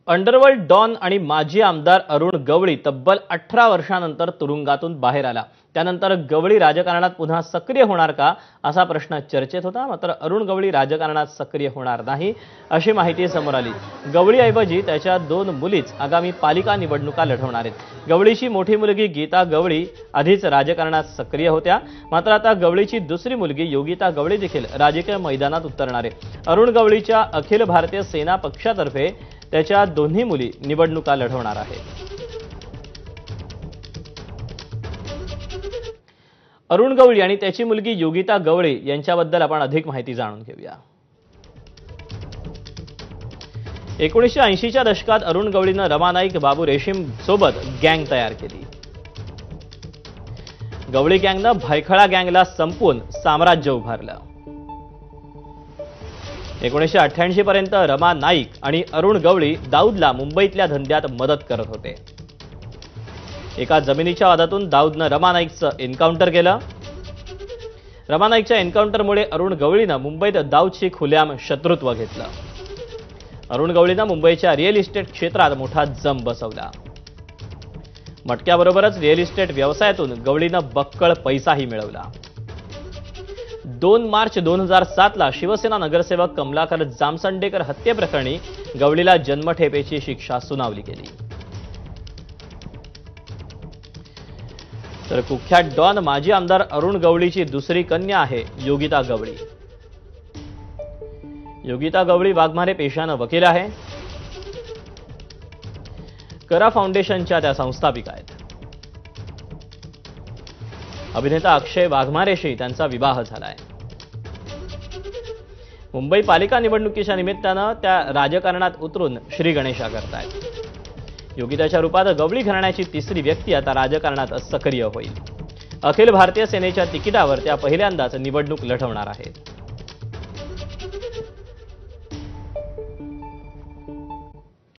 Underworld don आणि माजी आमदार अरुण गवळी तब्बल 18 वर्षांनंतर तुरुंगातून बाहेर आला। त्यानंतर गवळी राजकारणात पुन्हा सक्रिय होणार का असा प्रश्न चर्चेत होता। मात्र अरुण गवळी राजकारणात सक्रिय होणार नाही अशी माहिती समोर आली। गवळीऐवजी त्याच्या 2 मुलीच आगामी पालिका निवडणुका लढवणार आहेत। गवळीची मोठी मुलगी गीता गवळी आधीच राजकारणात सक्रिय होत्या, मात्र आता गवळीची दुसरी मुलगी योगिता गवळी देखील राजकीय मैदानात उतरणार आहे। अरुण गवळीच्या अखिल भारतीय सेना पक्षातर्फे त्याच्या दोन्ही मुली निवडणुका लढवणार आहेत। अरुण गवळी आणि त्याची मुलगी योगिता गवळी यांच्याबद्दल आपण अधिक माहिती जाणून घेऊया। 1980च्या दशकात अरुण गवळीनं रमा नाईक, बाबू रेशीम सोबत गँग तयार केली। गवळी गँगनं भायखळा गँगला संपवून साम्राज्य उभारलं। 1988 पर्यंत रमा नाईक आणि अरुण गवळी दाऊदला मुंबईतल्या धंद्यात मदत करत होते। एका जमिनीच्या वादातून दाऊदनं रमा नाईकचं एन्काउंटर केलं। रमा नाईकच्या एन्काउंटरमुळे अरुण गवळीनं मुंबईत दाऊदशी खुलेआम शत्रुत्व घेतलं। अरुण गवळीनं मुंबईच्या रिअल इस्टेट क्षेत्रात मोठा जम बसवला। मटक्याबरोबरच रिअल इस्टेट व्यवसायातून गवळीनं बक्कळ पैसाही मिळवला। 2 मार्च 2007 ला शिवसेना नगरसेवक कमलाकर जामसंडेकर हत्येप्रकरणी गवळीला जन्मठेपेची शिक्षा सुनावली गेली। तर कुख्यात डॉन माजी आमदार अरुण गवळीची दुसरी कन्या आहे योगिता गवळी। योगिता गवळी वाघमारे पेशानं वकील आहे। करा फाउंडेशनच्या त्या संस्थापिका आहेत। अभिनेता अक्षय वाघमारेशी त्यांचा विवाह झालाय। मुंबई पालिका निवडणुकीच्या निमित्तानं त्या राजकारणात उतरून श्री गणेशा करतायत। योगिताच्या रूपात गवळी घराण्याची तिसरी व्यक्ती आता राजकारणात सक्रिय होईल। अखिल भारतीय सेनेच्या तिकिटावर त्या पहिल्यांदाच निवडणूक लढवणार आहेत।